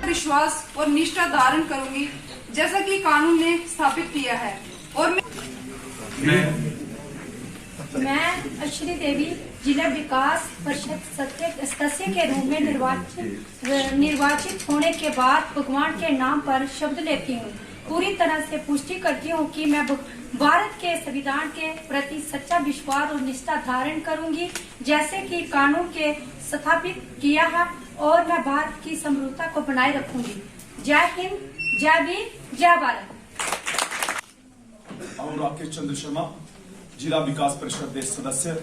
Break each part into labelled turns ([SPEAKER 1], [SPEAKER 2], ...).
[SPEAKER 1] विश्वास और निष्ठा धारण करूंगी जैसा कि कानून ने स्थापित किया है। और
[SPEAKER 2] मैं अश्विनी देवी जिला विकास परिषद सदस्य के रूप में निर्वाचित होने के बाद भगवान के नाम पर शपथ लेती हूँ। पूरी तरह से पुष्टि करती हूँ कि मैं भारत के संविधान के प्रति सच्चा विश्वास और निष्ठा धारण करूंगी जैसे कि कानून के स्थापित किया है, और मैं भारत की समृद्धता को बनाए रखूंगी। जय हिंद, जय वीर, जय भारत।
[SPEAKER 3] राकेश चंद्र शर्मा जिला विकास परिषद के सदस्य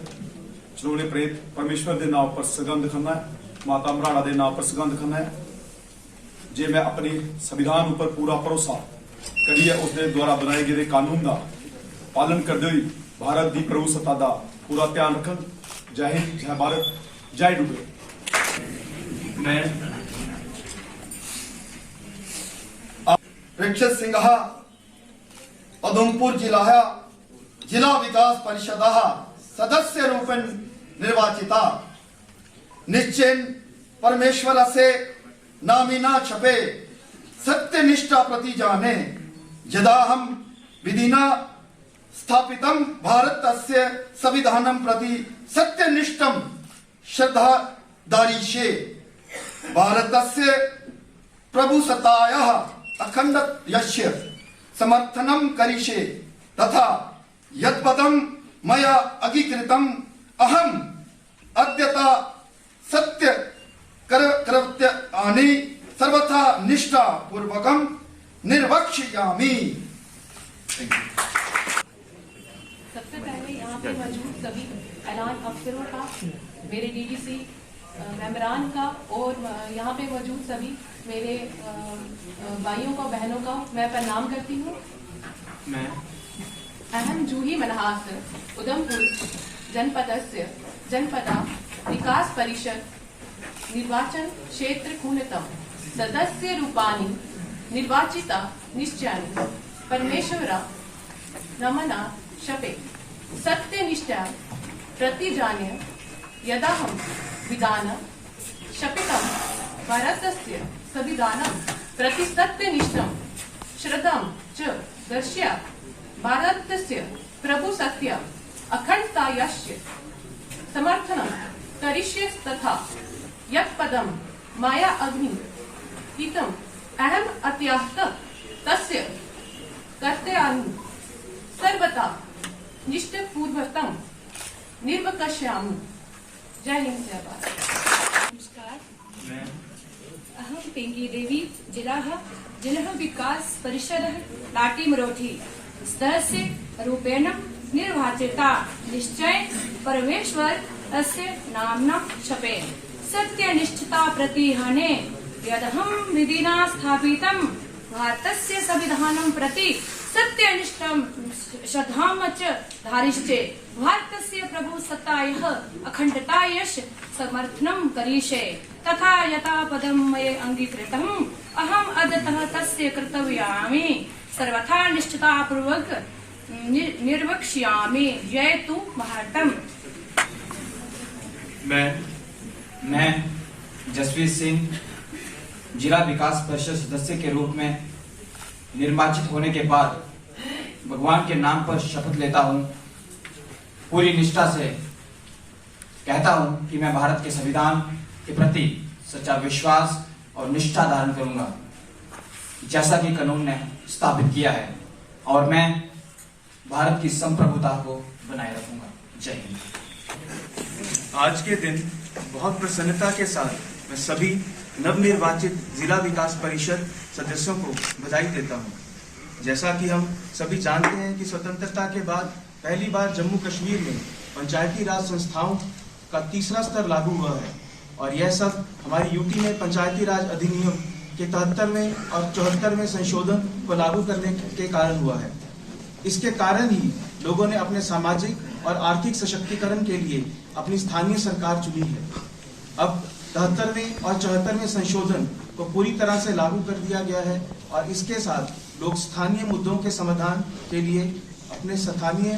[SPEAKER 3] जिन्होंने प्रेत परमेश्वर के नाम पर सगंध करना है, माता मराड़ा के नाम पर सगंध करना है। जे मैं अपने संविधान पर पूरा भरोसा करिए उसके द्वारा बनाए गए कानून का पालन करते हुए भारत की प्रभुसत्ता का पूरा ध्यान रखन। जय हिंद, जय भारत, जय डुबे।
[SPEAKER 4] मैं
[SPEAKER 5] ऋक्षित सिंह उधमपुर जिला विकास परिषद सदस्य रूपेण निर्वाचिता। निश्चयन परमेश्वर से नामिना छपे सत्यनिष्ठा प्रति जाने यदा हम विधिना स्थापितम भारतस्य संविधानं प्रति सत्यनिष्ठं श्रद्धादारीषे भारतस्य प्रभुसत्तायाः अखंडतस्य समर्थनं करिष्ये तथा यत्पदं मया अंगीकृतम् अहम् अद्यता सत्य कर्तव्यानि सर्वथा निष्ठा पूर्वकं निर्वक्ष्यामि।
[SPEAKER 6] सबसे पहले यहाँ पे मौजूद सभी ऐलान अफसरों का, मेरे डीडीसी मेंबरान का और यहाँ पे मौजूद सभी मेरे भाइयों का, बहनों का मैं प्रणाम करती हूँ।
[SPEAKER 4] मैं
[SPEAKER 6] अहम जूही मनहास उधमपुर जनपदा विकास परिषद निर्वाचन क्षेत्र खूनतम सदस्य रूपाणि निर्वाचिता निश्चयानि परमेश्वरा नमना शपे सत्यनिष्ठा प्रतिजान्य यदाहं विधान शपितं भारतस्य संविधानं प्रति सत्यनिष्ठं श्रद्धां च दर्शय भारतस्य प्रभुसत्य अखंडतायास्य समर्थनं करिष्ये तथा यत्पदं मया अंगीकृतम् अहम् अत्यहत तस्य कर्तव्यानि सर्वथा निष्ठापूर्वकं निर्वक्ष्यामि। जय हिंद, जय भारत।
[SPEAKER 2] नमस्कार,
[SPEAKER 4] मैं
[SPEAKER 2] अहम पिंकी देवी जिला विकास परिषद लाटी मरोठी सदस्य रूपेण निर्वाचिता। निश्चय परमेश्वर तस्य नाम्ना शपे सत्यनिष्ठता प्रतिहने यदहं विधिना स्थापितं भारतस्य संविधानं प्रति सत्यनिष्ठं श्रद्धां च धारिष्ये भारतस्य प्रभुसत्तायाः अखण्डतायाः समर्थनं करिष्ये तथा यथा पदं मया अंगीकृतम् अहम् अद्यतः तस्य कर्तव्यानि सर्वथा निष्ठापूर्वक निर्वक्ष्यामि। जय तु भारतम।
[SPEAKER 4] मैं जसवीर सिंह जिला विकास परिषद सदस्य के रूप में निर्वाचित होने के बाद भगवान के नाम पर शपथ लेता हूँ। पूरी निष्ठा से कहता हूँ कि मैं भारत के संविधान के प्रति सच्चा विश्वास और निष्ठा धारण करूंगा जैसा कि कानून ने स्थापित किया है, और मैं भारत की संप्रभुता को बनाए रखूंगा। जय हिंद।
[SPEAKER 7] आज के दिन बहुत प्रसन्नता के साथ मैं सभी नवनिर्वाचित जिला विकास परिषद सदस्यों को बधाई देता हूं। जैसा कि हम सभी जानते हैं कि स्वतंत्रता के बाद पहली बार जम्मू कश्मीर में पंचायती राज संस्थाओं का तीसरा स्तर लागू हुआ है, और यह सब हमारी यूटी में पंचायती राज अधिनियम के 73वें और 74वें संशोधन को लागू करने के कारण हुआ है। इसके कारण ही लोगों ने अपने सामाजिक और आर्थिक सशक्तिकरण के लिए अपनी स्थानीय सरकार चुनी है। अब 73वें और 74वें संशोधन को पूरी तरह से लागू कर दिया गया है, और इसके साथ लोग स्थानीय मुद्दों के समाधान के लिए अपने स्थानीय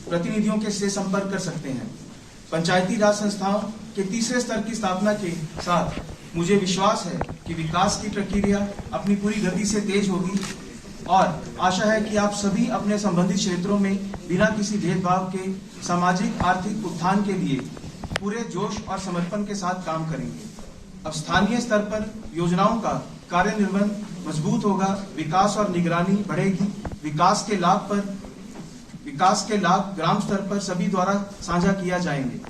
[SPEAKER 7] प्रतिनिधियों के से संपर्क कर सकते हैं। पंचायती राज संस्थाओं के तीसरे स्तर की स्थापना के साथ मुझे विश्वास है कि विकास की प्रक्रिया अपनी पूरी गति से तेज होगी और आशा है कि आप सभी अपने संबंधित क्षेत्रों में बिना किसी भेदभाव के सामाजिक आर्थिक उत्थान के लिए पूरे जोश और समर्पण के साथ काम करेंगे। अब स्थानीय स्तर पर योजनाओं का कार्यान्वयन मजबूत होगा, विकास और निगरानी बढ़ेगी, विकास के लाभ ग्राम स्तर पर सभी द्वारा साझा किया जाएंगे।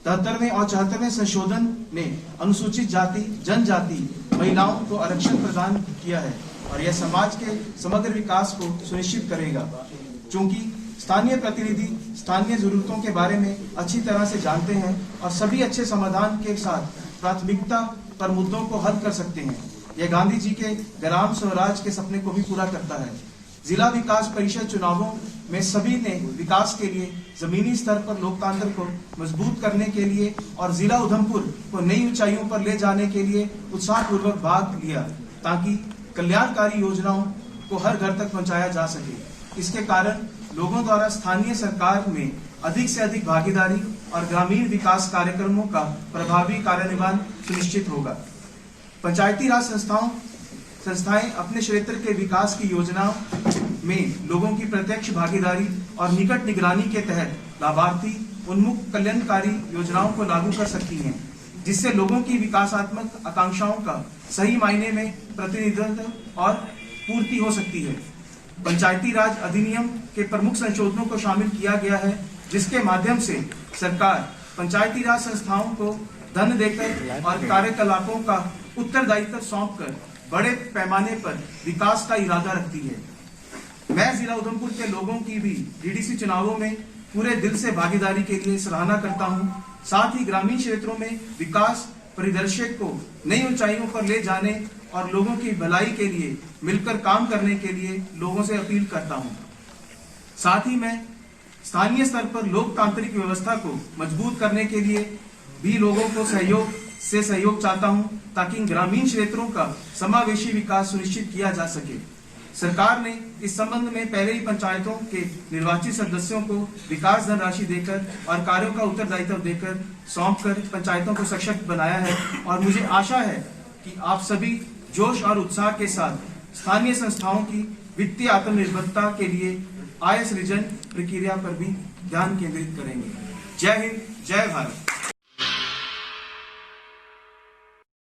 [SPEAKER 7] 73वें और 74वें संशोधन ने अनुसूचित जाति, जनजाति, महिलाओं को आरक्षण प्रदान किया है और यह समाज के समग्र विकास को सुनिश्चित करेगा। चूंकि स्थानीय प्रतिनिधि स्थानीय जरूरतों के बारे में अच्छी तरह से जानते हैं और सभी अच्छे समाधान के साथ प्राथमिकता पर मुद्दों को हल कर सकते हैं, यह गांधी जी के ग्राम स्वराज के सपने को भी पूरा करता है। जिला विकास परिषद चुनावों में सभी ने विकास के लिए जमीनी स्तर पर लोकतंत्र को मजबूत करने के लिए और जिला उधमपुर को नई ऊंचाइयों पर ले जाने के लिए उत्साहपूर्वक भाग लिया ताकि कल्याणकारी योजनाओं को हर घर तक पहुंचाया जा सके। इसके कारण लोगों द्वारा स्थानीय सरकार में अधिक से अधिक भागीदारी और ग्रामीण विकास कार्यक्रमों का प्रभावी कार्यान्वयन सुनिश्चित होगा। पंचायती राज संस्थाएं अपने क्षेत्र के विकास की योजनाओं में लोगों की प्रत्यक्ष भागीदारी और निकट निगरानी के तहत लाभार्थी उन्मुख कल्याणकारी योजनाओं को लागू कर सकती हैं, जिससे लोगों की विकासात्मक आकांक्षाओं का सही मायने में प्रतिनिधित्व और पूर्ति हो सकती है। पंचायती राज अधिनियम के प्रमुख संशोधनों को शामिल किया गया है, जिसके माध्यम से सरकार पंचायती राज संस्थाओं को धन देकर और कार्यकलापों का उत्तरदायित्व सौंपकर बड़े पैमाने पर विकास का इरादा रखती है। मैं जिला उधमपुर के लोगों की भी डीडीसी चुनावों में पूरे दिल से भागीदारी के लिए सराहना करता हूं। साथ ही ग्रामीण क्षेत्रों में विकास परिदृश्य को नई ऊंचाइयों पर ले जाने और लोगों की भलाई के लिए मिलकर काम करने के लिए लोगों से अपील करता हूं। साथ ही मैं स्थानीय स्तर पर लोकतांत्रिक व्यवस्था को मजबूत करने के लिए भी लोगों को सहयोग चाहता हूं, ताकि ग्रामीण क्षेत्रों का समावेशी विकास सुनिश्चित किया जा सके। सरकार ने इस संबंध में पहले ही पंचायतों के निर्वाचित सदस्यों को विकास धनराशि देकर और कार्यों का उत्तरदायित्व देकर सौंपकर पंचायतों को सशक्त बनाया है और मुझे आशा है कि आप सभी जोश और उत्साह के साथ स्थानीय संस्थाओं की वित्तीय आत्मनिर्भरता के लिए आय सृजन प्रक्रिया पर भी ध्यान केंद्रित करेंगे। जय हिंद, जय भारत।